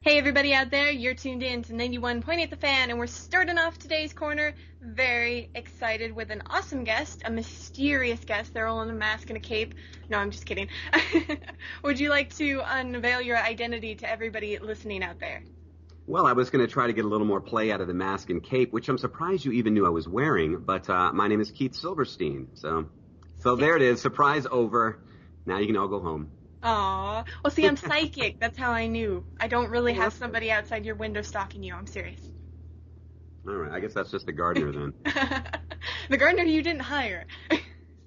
Hey everybody out there, you're tuned in to 91.8 The Fan, and we're starting off today's corner very excited with an awesome guest, a mysterious guest. They're all in a mask and a cape. No, I'm just kidding. Would you like to unveil your identity to everybody listening out there? Well, I was going to try to get a little more play out of the mask and cape, which I'm surprised you even knew I was wearing, but my name is Keith Silverstein. So there it is, surprise over. Now you can all go home. Aw. Well, see, I'm psychic. That's how I knew. I don't really Well, have that's good. somebody outside your window stalking you. I'm serious. All right, I guess that's just the gardener then. The gardener you didn't hire.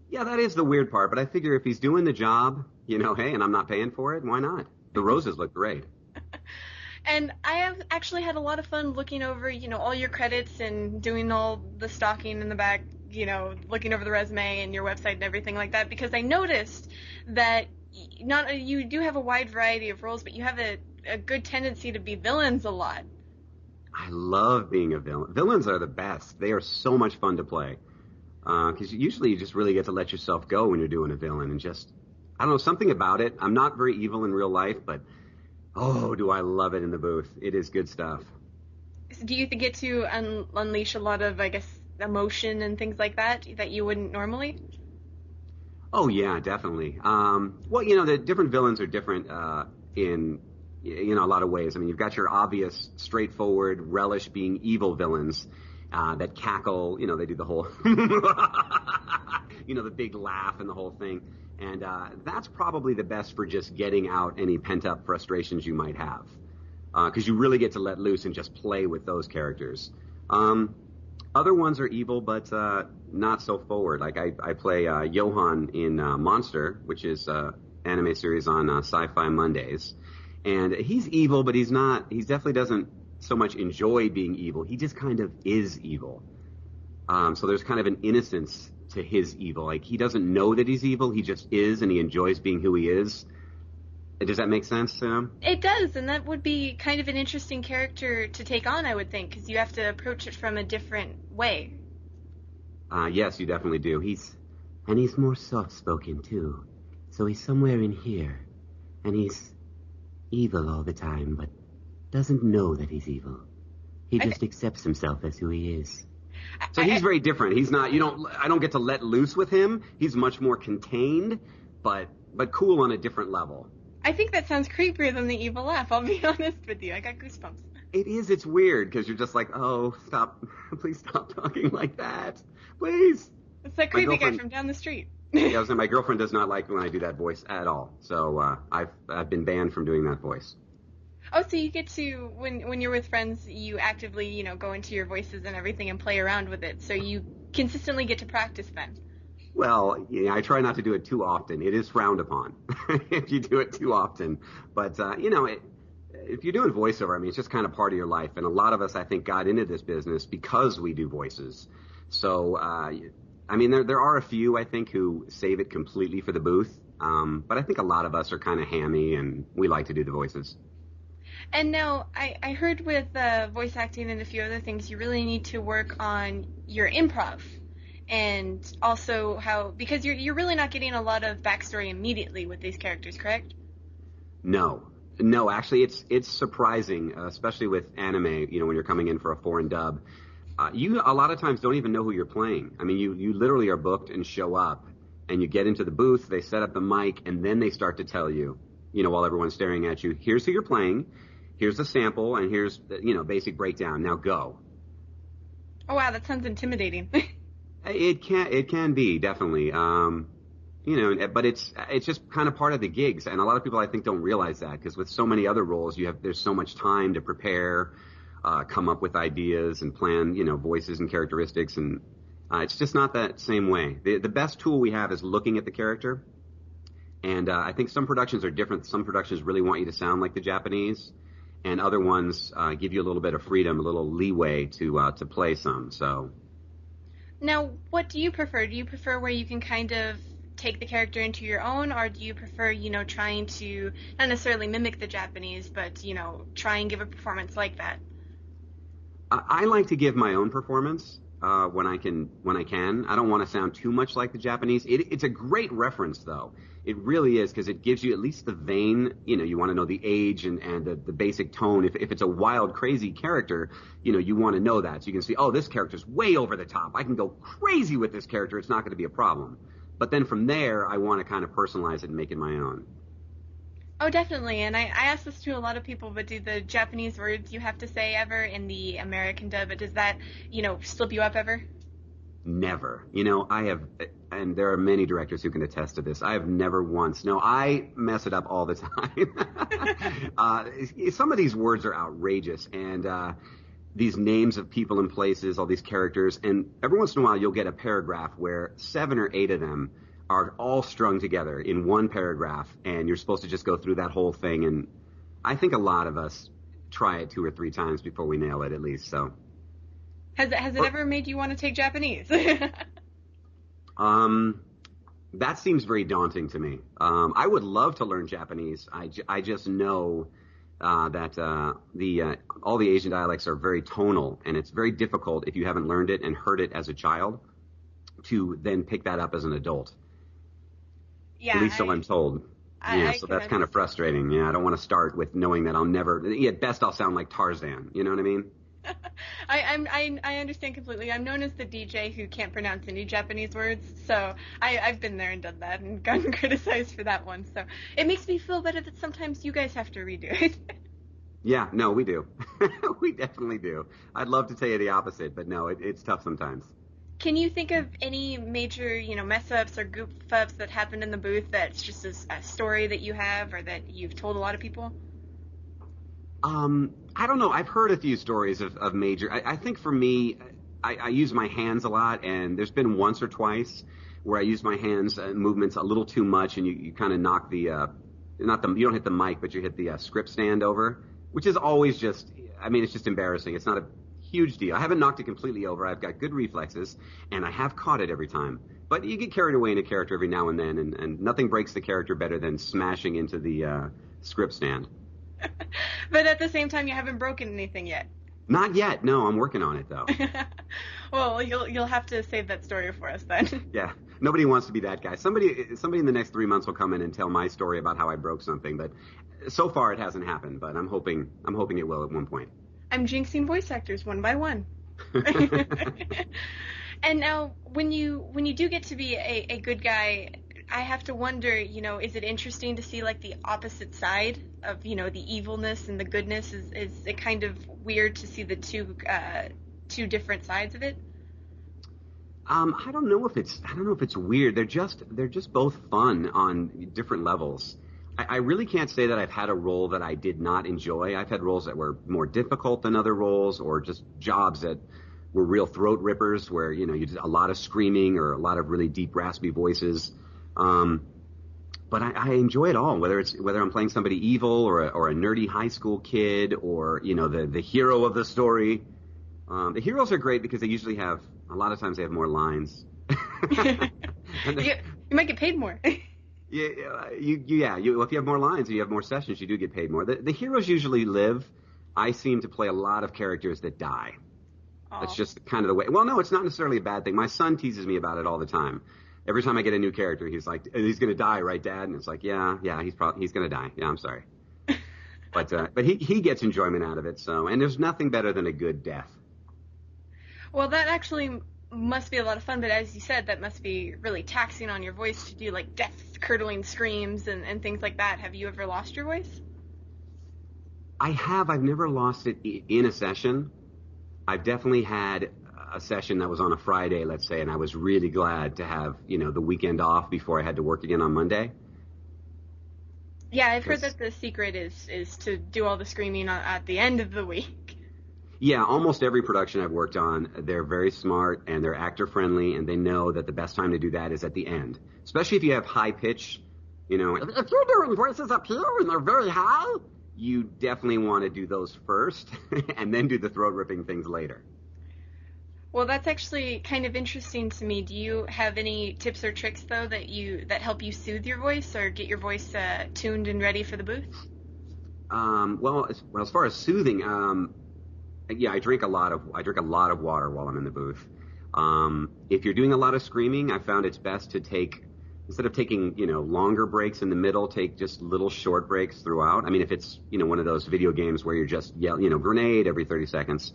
Yeah, that is the weird part, but I figure if he's doing the job, hey, and I'm not paying for it, why not? The roses look great. And I have actually had a lot of fun looking over, all your credits and doing all the stalking in the back, looking over the resume and your website and everything like that, because I noticed that not you do have a wide variety of roles, but you have a good tendency to be villains a lot. I love being a villain. Villains are the best. They are so much fun to play. Because usually you just really get to let yourself go when you're doing a villain and just, I don't know, something about it. I'm not very evil in real life, but oh, do I love it in the booth. It is good stuff. Do you get to unleash a lot of, I guess, emotion and things like that you wouldn't normally? Oh, yeah, definitely. Well, the different villains are different in, a lot of ways. I mean, you've got your obvious, straightforward, relish being evil villains that cackle. They do the whole, the big laugh and the whole thing. And that's probably the best for just getting out any pent-up frustrations you might have. Because you really get to let loose and just play with those characters. Other ones are evil, but not so forward. Like I play Johan in Monster, which is anime series on Sci-Fi Mondays. And he's evil, but he definitely doesn't so much enjoy being evil. He just kind of is evil. So there's kind of an innocence to his evil. Like he doesn't know that he's evil, he just is, and he enjoys being who he is. Does that make sense, Sam? It does, and that would be kind of an interesting character to take on, I would think, because you have to approach it from a different way. Yes, you definitely do. He's more soft-spoken, too. So he's somewhere in here, and he's evil all the time, but doesn't know that he's evil. He just accepts himself as who he is. So he's very different. He's not, I don't get to let loose with him. He's much more contained, but cool on a different level. I think that sounds creepier than the evil laugh, I'll be honest with you. I got goosebumps. It is. It's weird because you're just like, oh, stop. Please stop talking like that. Please. It's that creepy guy from down the street. Yeah, I was saying, my girlfriend does not like when I do that voice at all. So I've been banned from doing that voice. Oh, so you get to, when you're with friends, you actively, go into your voices and everything and play around with it. So you consistently get to practice then. Well, yeah, I try not to do it too often. It is frowned upon if you do it too often. But, if you're doing voiceover, I mean, it's just kind of part of your life. And a lot of us, I think, got into this business because we do voices. So, I mean, there are a few, I think, who save it completely for the booth. But I think a lot of us are kind of hammy, and we like to do the voices. And now, I heard with voice acting and a few other things, you really need to work on your improv. And also because you're really not getting a lot of backstory immediately with these characters, correct? No, actually, it's surprising, especially with anime, when you're coming in for a foreign dub. You a lot of times don't even know who you're playing. I mean, you literally are booked and show up, and you get into the booth, they set up the mic, and then they start to tell you, while everyone's staring at you, here's who you're playing, here's the sample, and here's the, basic breakdown. Now go. Oh, wow, that sounds intimidating. It can be, definitely. But it's just kind of part of the gigs, and a lot of people I think don't realize that, because with so many other roles, there's so much time to prepare, come up with ideas and plan, voices and characteristics, and it's just not that same way. The best tool we have is looking at the character, and I think some productions are different. Some productions really want you to sound like the Japanese, and other ones give you a little bit of freedom, a little leeway to play some. So. Now, what do you prefer? Do you prefer where you can kind of take the character into your own, or do you prefer, trying to not necessarily mimic the Japanese, but, try and give a performance like that? I like to give my own performance when I can. I don't want to sound too much like the Japanese. It's a great reference, though. It really is, because it gives you at least the vein. You want to know the age and the basic tone. If it's a wild, crazy character, you want to know that. So you can see, oh, this character's way over the top. I can go crazy with this character. It's not going to be a problem. But then from there, I want to kind of personalize it and make it my own. Oh, definitely. And I ask this to a lot of people, but do the Japanese words you have to say ever in the American dub, does that, slip you up ever? Never. I have, and there are many directors who can attest to this. I have never once. No, I mess it up all the time. Some of these words are outrageous, and these names of people and places, all these characters, and every once in a while you'll get a paragraph where 7 or 8 of them are all strung together in one paragraph, and you're supposed to just go through that whole thing. And I think a lot of us try it 2 or 3 times before we nail it, at least. So. Has it ever made you want to take Japanese? That seems very daunting to me. I would love to learn Japanese. I just know that all the Asian dialects are very tonal, and it's very difficult if you haven't learned it and heard it as a child to then pick that up as an adult. Yeah, at least so I'm told. So that's kind of frustrating. Yeah, I don't want to start with knowing that I'll never. At best, I'll sound like Tarzan. You know what I mean? I understand completely. I'm known as the DJ who can't pronounce any Japanese words, so I've been there and done that and gotten criticized for that one. So it makes me feel better that sometimes you guys have to redo it. Yeah, no, we do. We definitely do. I'd love to tell you the opposite, but no, it's tough sometimes. Can you think of any major, mess-ups or goof-ups that happened in the booth that's just a story that you have or that you've told a lot of people? I don't know. I've heard a few stories of major. I think for me, I use my hands a lot, and there's been once or twice where I use my hands movements a little too much, and you kind of knock you don't hit the mic, but you hit the script stand over, which is always it's just embarrassing. It's not a huge deal. I haven't knocked it completely over. I've got good reflexes, and I have caught it every time. But you get carried away in a character every now and then, and nothing breaks the character better than smashing into the script stand. But at the same time, you haven't broken anything yet. Not yet. No, I'm working on it, though. Well, you'll have to save that story for us then. Yeah. Nobody wants to be that guy. Somebody in the next 3 months will come in and tell my story about how I broke something, but so far it hasn't happened, but I'm hoping it will at one point. I'm jinxing voice actors one by one. And now, when you do get to be a good guy, I have to wonder, is it interesting to see like the opposite side of, the evilness and the goodness? Is it kind of weird to see the two different sides of it? I don't know if it's weird. They're just both fun on different levels. I really can't say that I've had a role that I did not enjoy. I've had roles that were more difficult than other roles, or just jobs that were real throat rippers where, you did a lot of screaming or a lot of really deep, raspy voices. But I enjoy it all, whether I'm playing somebody evil or a nerdy high school kid or, the hero of the story. The heroes are great because they usually a lot of times they have more lines. You might get paid more. If you have more lines and you have more sessions, you do get paid more. The heroes usually live. I seem to play a lot of characters that die. Aww. That's just kind of the way. Well, no, it's not necessarily a bad thing. My son teases me about it all the time. Every time I get a new character, he's like, "He's going to die, right, Dad?" And it's like, "Yeah, he's going to die. Yeah, I'm sorry." But he gets enjoyment out of it. So, and there's nothing better than a good death. Well, that actually must be a lot of fun, but as you said, that must be really taxing on your voice to do like death-curdling screams and things like that. Have you ever lost your voice? I have. I've never lost it in a session. I've definitely had a session that was on a Friday, let's say, and I was really glad to have, the weekend off before I had to work again on Monday. Yeah, I've heard that the secret is to do all the screaming at the end of the week. Yeah, almost every production I've worked on, they're very smart and they're actor friendly, and they know that the best time to do that is at the end. Especially if you have high pitch, if you're doing voices up here and they're very high, you definitely want to do those first and then do the throat ripping things later. Well, that's actually kind of interesting to me. Do you have any tips or tricks though that help you soothe your voice or get your voice tuned and ready for the booth? As far as soothing, I drink a lot of water while I'm in the booth. If you're doing a lot of screaming, I found it's best to take instead of taking, longer breaks in the middle, take just little short breaks throughout. I mean, if it's, one of those video games where you're just grenade every 30 seconds,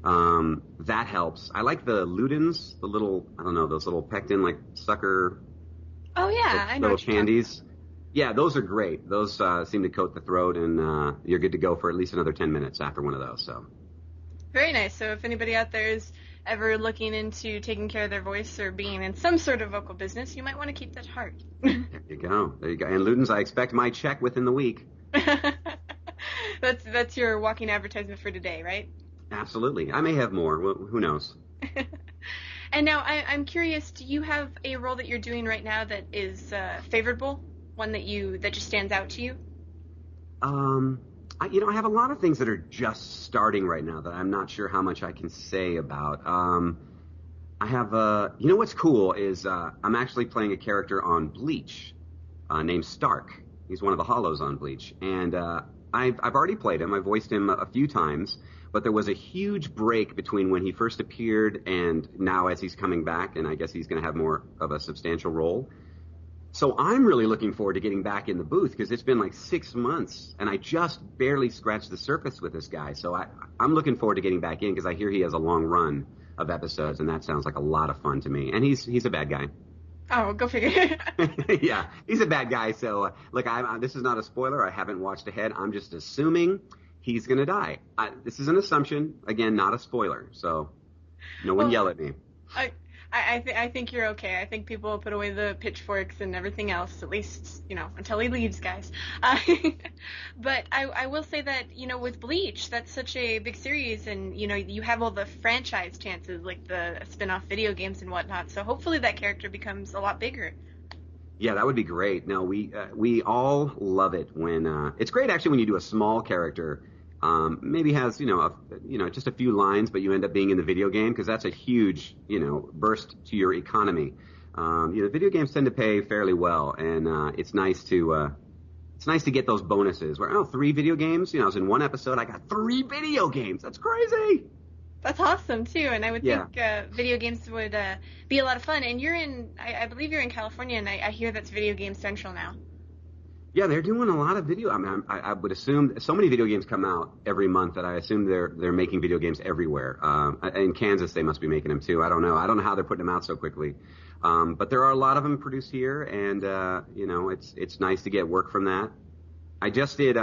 that helps. I like the Ludens, the little, I don't know, those little pectin, like sucker, Oh yeah, I know little what you're talking candies. Yeah, those are great. Those seem to coat the throat, and you're good to go for at least another 10 minutes after one of those. So Very nice. So if anybody out there is ever looking into taking care of their voice or being in some sort of vocal business, you might want to keep that to heart. there you go. There you go. And Ludens, I expect my check within the week. That's your walking advertisement for today, right? Absolutely. I may have more. Well, who knows? And now I'm curious, do you have a role that you're doing right now that is favorable? One that just stands out to you? I have a lot of things that are just starting right now that I'm not sure how much I can say about. I have, what's cool is I'm actually playing a character on Bleach named Stark. He's one of the Hollows on Bleach, and I've already played him. I voiced him a few times, but there was a huge break between when he first appeared and now as he's coming back, and I guess he's going to have more of a substantial role. So I'm really looking forward to getting back in the booth because it's been like 6 months, and I just barely scratched the surface with this guy. So I'm looking forward to getting back in because I hear he has a long run of episodes, and that sounds like a lot of fun to me. And he's a bad guy. Oh, go figure. Yeah, he's a bad guy. So, look, this is not a spoiler. I haven't watched ahead. I'm just assuming he's going to die. This is an assumption. Again, not a spoiler. So, no one yell at me. I think you're okay. I think people will put away the pitchforks and everything else, at least, until he leaves, guys. But I will say that, with Bleach, that's such a big series, and, you have all the franchise chances, like the spin-off video games and whatnot, so hopefully that character becomes a lot bigger. Yeah, that would be great. No, we all love it when it's great actually when you do a small character, maybe has just a few lines, but you end up being in the video game because that's a huge burst to your economy. Video games tend to pay fairly well, and it's nice to get those bonuses. Where 3 video games, I was in one episode, I got 3 video games. That's crazy. That's awesome too, and I would think video games would be a lot of fun. And I believe you're in California, and I hear that's Video Game Central now. Yeah, they're doing a lot of video. I mean, I would assume so many video games come out every month that I assume they're making video games everywhere. In Kansas, they must be making them too. I don't know. I don't know how they're putting them out so quickly. But there are a lot of them produced here, and it's nice to get work from that. I just did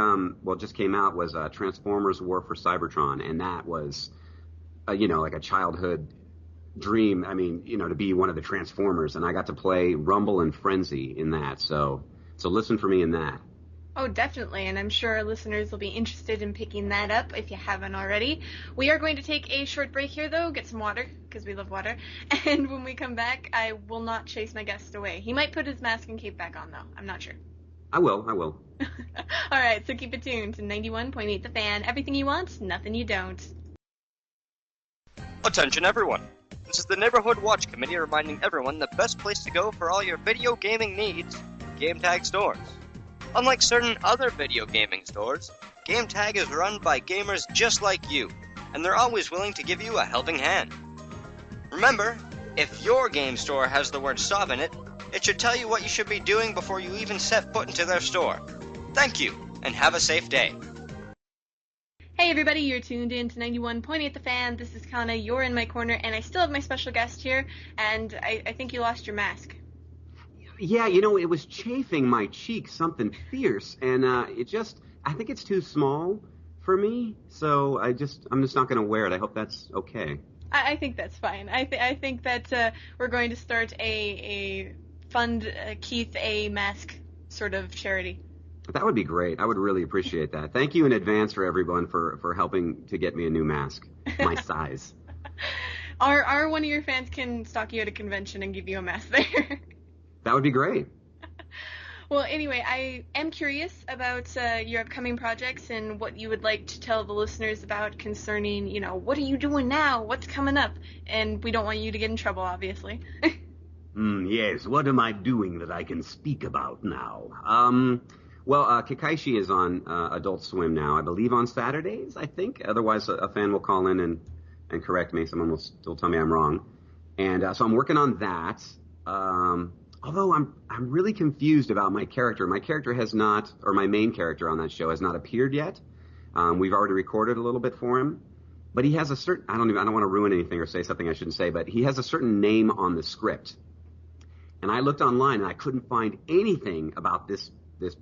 just came out was Transformers War for Cybertron, and that was like a childhood dream. I mean, to be one of the Transformers, and I got to play Rumble and Frenzy in that. So listen for me in that. Oh, definitely, and I'm sure our listeners will be interested in picking that up if you haven't already. We are going to take a short break here, though, get some water, because we love water, and when we come back, I will not chase my guest away. He might put his mask and cape back on, though. I'm not sure. I will. All right, so keep it tuned to 91.8 The Fan. Everything you want, nothing you don't. Attention everyone! This is the Neighborhood Watch Committee reminding everyone the best place to go for all your video gaming needs: Game Tag stores. Unlike certain other video gaming stores, Game Tag is run by gamers just like you, and they're always willing to give you a helping hand. Remember, if your game store has the word "stop" in it, it should tell you what you should be doing before you even set foot into their store. Thank you, and have a safe day. Hey everybody, you're tuned in to 91.8 The Fan. This is Kana, you're in my corner, and I still have my special guest here, and I think you lost your mask. Yeah, it was chafing my cheek something fierce, and I think it's too small for me, so I'm just not going to wear it. I hope that's okay. I think that's fine. I think that we're going to start a fund Keith a mask sort of charity. That would be great. I would really appreciate that. Thank you in advance for everyone for helping to get me a new mask, my size. Our one of your fans can stalk you at a convention and give you a mask there. That would be great. Well, anyway, I am curious about your upcoming projects and what you would like to tell the listeners about concerning, what are you doing now? What's coming up? And we don't want you to get in trouble, obviously. Yes, what am I doing that I can speak about now? Kakaishi is on Adult Swim now, I believe on Saturdays, I think. Otherwise, a fan will call in and correct me. Someone will still tell me I'm wrong. And so I'm working on that. Although I'm really confused about my character. My character has not, or my main character on that show has not appeared yet. We've already recorded a little bit for him, but he has a certain, I don't want to ruin anything or say something I shouldn't say, but he has a certain name on the script. And I looked online and I couldn't find anything about this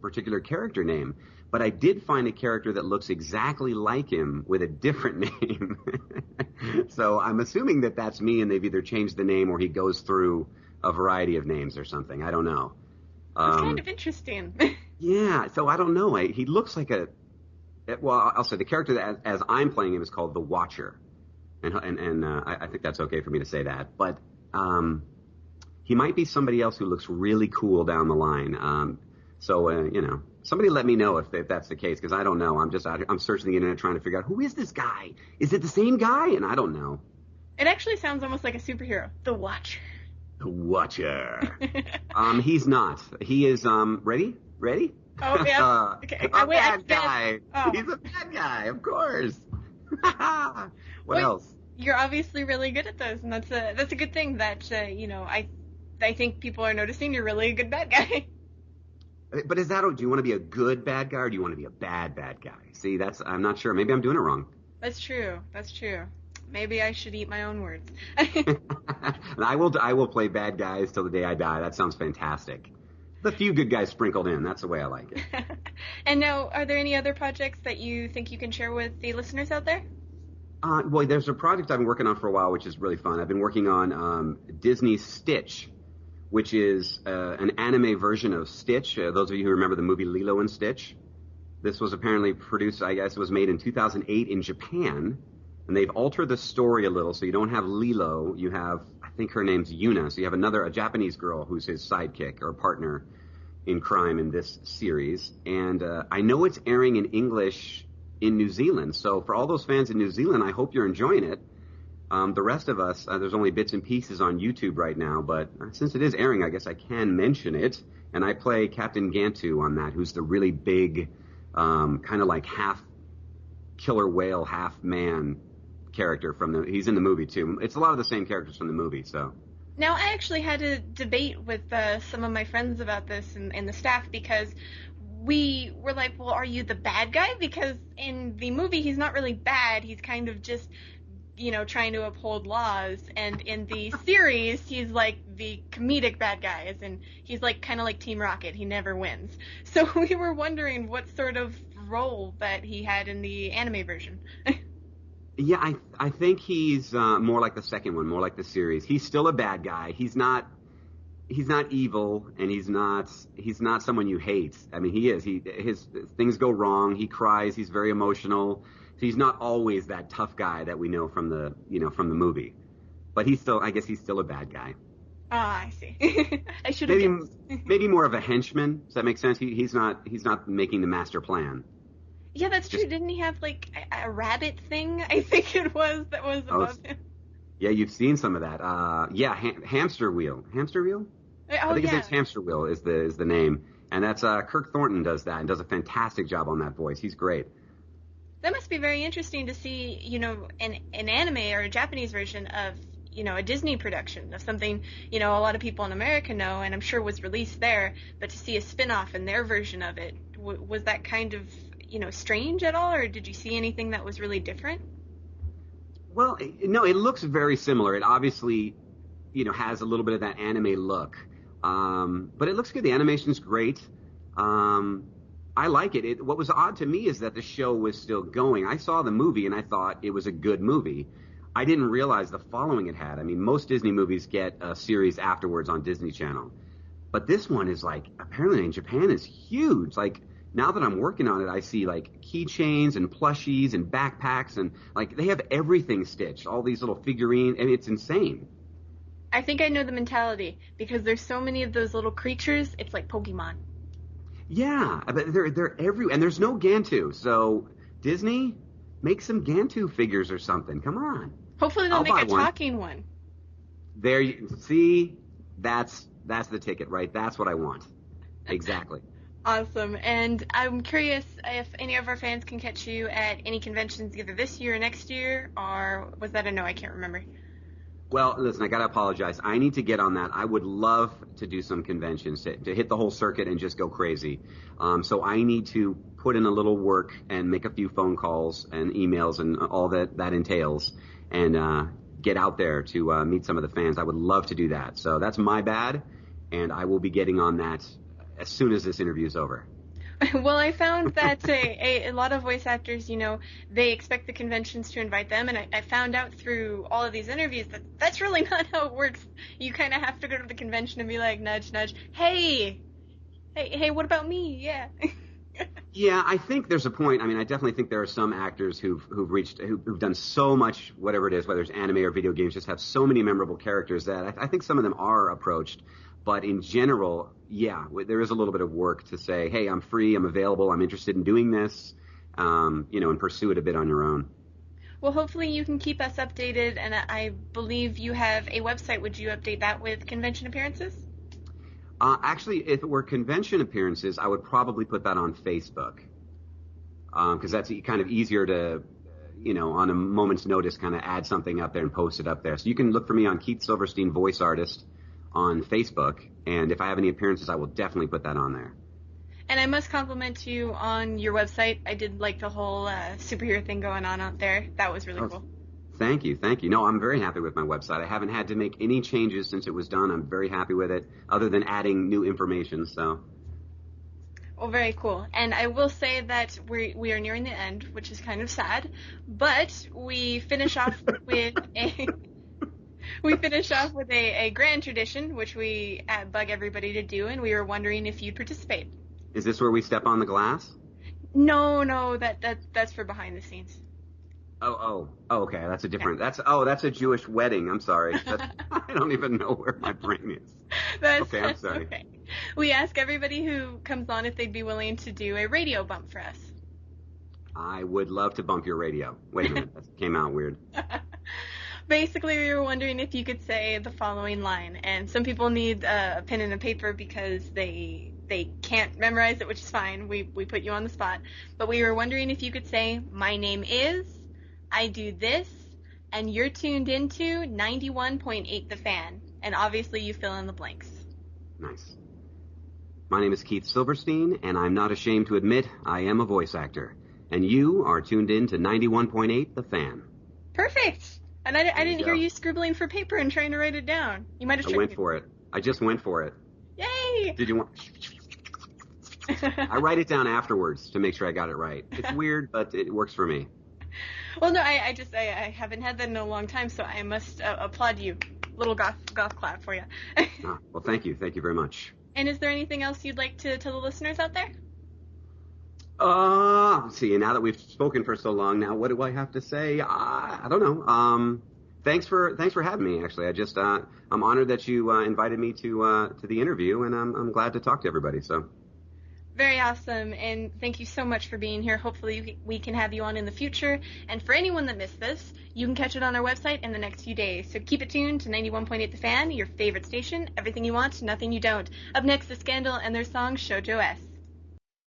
particular character name, but I did find a character that looks exactly like him with a different name. So I'm assuming that that's me, and they've either changed the name or he goes through a variety of names or something. I don't know. It's kind of interesting. Yeah, so I don't know. He looks like well, I'll say the character that, as I'm playing him is called the Watcher, and I think that's okay for me to say that. But he might be somebody else who looks really cool down the line. So somebody let me know if that's the case, because I don't know. I'm just out here, I'm searching the internet trying to figure out, who is this guy? Is it the same guy? And I don't know. It actually sounds almost like a superhero, the Watcher. The Watcher. He's not. He is. Ready? Oh yeah. Okay. A bad guy. Oh. He's a bad guy, of course. What else? You're obviously really good at those, and that's a good thing. That I think people are noticing you're really a good bad guy. But is that? Do you want to be a good bad guy, or do you want to be a bad guy? See, I'm not sure. Maybe I'm doing it wrong. That's true. Maybe I should eat my own words. And I will play bad guys till the day I die. That sounds fantastic. The few good guys sprinkled in. That's the way I like it. And now, are there any other projects that you think you can share with the listeners out there? Well, there's a project I've been working on for a while, which is really fun. I've been working on Disney's Stitch, which is an anime version of Stitch. Those of you who remember the movie Lilo and Stitch, this was apparently produced, I guess it was made in 2008 in Japan, and they've altered the story a little, so you don't have Lilo, you have, I think her name's Yuna, so you have a Japanese girl who's his sidekick or partner in crime in this series. And I know it's airing in English in New Zealand, so for all those fans in New Zealand, I hope you're enjoying it. The rest of us, there's only bits and pieces on YouTube right now, but since it is airing, I guess I can mention it. And I play Captain Gantu on that, who's the really big, kind of like half killer whale, half man character he's in the movie too. It's a lot of the same characters from the movie, so. Now, I actually had a debate with some of my friends about this and the staff, because we were like, well, are you the bad guy? Because in the movie, he's not really bad. He's kind of just, trying to uphold laws. And in the series, he's like the comedic bad guy, as in he's like kind of like Team Rocket. He never wins. So we were wondering what sort of role that he had in the anime version. Yeah, I think he's more like the second one, more like the series. He's still a bad guy. He's not evil, and he's not someone you hate. I mean, he is. His things go wrong. He cries. He's very emotional. So he's not always that tough guy that we know from the movie. But he's still a bad guy. Ah, I see. I should have maybe more of a henchman. Does that make sense? He's not making the master plan. Yeah, that's true. Didn't he have like a rabbit thing? I think it was that was above him. Yeah, you've seen some of that. Hamster Wheel. Hamster Wheel? Oh, I think his name's Hamster Wheel is the name, and that's Kirk Thornton does that and does a fantastic job on that voice. He's great. That must be very interesting to see, an anime or a Japanese version of, a Disney production of something, a lot of people in America know, and I'm sure was released there, but to see a spin-off in their version of it, was that kind of, strange at all, or did you see anything that was really different? Well, no, it looks very similar. It obviously, has a little bit of that anime look, but it looks good. The animation's great. I like it. What was odd to me is that the show was still going. I saw the movie and I thought it was a good movie. I didn't realize the following it had. I mean, most Disney movies get a series afterwards on Disney Channel. But this one is like, apparently in Japan is huge. Like, now that I'm working on it, I see like keychains and plushies and backpacks, and like they have everything stitched, all these little figurines, and it's insane. I think I know the mentality, because there's so many of those little creatures, it's like Pokemon. Yeah, but they're everywhere, and there's no Gantu. So Disney, make some Gantu figures or something. Come on. Hopefully they'll make a talking one. There you see, that's the ticket, right? That's what I want. Exactly. Awesome. And I'm curious if any of our fans can catch you at any conventions either this year or next year, or was that a no? I can't remember. Well, listen, I got to apologize. I need to get on that. I would love to do some conventions, to hit the whole circuit and just go crazy. So I need to put in a little work and make a few phone calls and emails and all that entails, and get out there to meet some of the fans. I would love to do that. So that's my bad, and I will be getting on that as soon as this interview is over. Well, I found that a lot of voice actors, they expect the conventions to invite them, and I found out through all of these interviews that that's really not how it works. You kind of have to go to the convention and be like, nudge, nudge, hey, what about me? Yeah. Yeah, I think there's a point. I mean, I definitely think there are some actors who've done so much, whatever it is, whether it's anime or video games, just have so many memorable characters that I think some of them are approached. But in general, yeah, there is a little bit of work to say, hey, I'm free, I'm available, I'm interested in doing this, and pursue it a bit on your own. Well, hopefully you can keep us updated, and I believe you have a website. Would you update that with convention appearances? Actually, if it were convention appearances, I would probably put that on Facebook, because that's kind of easier to, on a moment's notice, kind of add something up there and post it up there. So you can look for me on Keith Silverstein Voice Artist on Facebook, and if I have any appearances, I will definitely put that on there. And I must compliment you on your website. I did like the whole superhero thing going on out there. That was really cool. Thank you. No, I'm very happy with my website. I haven't had to make any changes since it was done. I'm very happy with it, other than adding new information. So. Well, very cool. And I will say that we are nearing the end, which is kind of sad, but we finish off with a grand tradition, which we bug everybody to do, and we were wondering if you'd participate. Is this where we step on the glass? No, that's for behind the scenes. Oh, okay. That's a different. That's a Jewish wedding. I'm sorry. I don't even know where my brain is. Okay, I'm sorry. Okay. We ask everybody who comes on if they'd be willing to do a radio bump for us. I would love to bump your radio. Wait a minute, that came out weird. Basically, we were wondering if you could say the following line, and some people need a pen and a paper because they can't memorize it, which is fine. We put you on the spot. But we were wondering if you could say, my name is, I do this, and you're tuned into 91.8 The Fan. And obviously you fill in the blanks. Nice. My name is Keith Silverstein, and I'm not ashamed to admit I am a voice actor. And you are tuned in to 91.8 The Fan. Perfect. And I didn't hear you scribbling for paper and trying to write it down. You might have tricked me. I went for it. I just went for it. Yay! Did you want... I write it down afterwards to make sure I got it right. It's weird, but it works for me. Well, no, I haven't had that in a long time, so I must applaud you. Little golf clap for you. Well, thank you. Thank you very much. And is there anything else you'd like to tell the listeners out there? Let's see. Now that we've spoken for so long, now what do I have to say? I don't know. Thanks for having me. Actually, I'm honored that you invited me to the interview, and I'm glad to talk to everybody. So. Very awesome, and thank you so much for being here. Hopefully we can have you on in the future. And for anyone that missed this, you can catch it on our website in the next few days. So keep it tuned to 91.8 The Fan, your favorite station. Everything you want, nothing you don't. Up next, The Scandal and their song Shoujo S.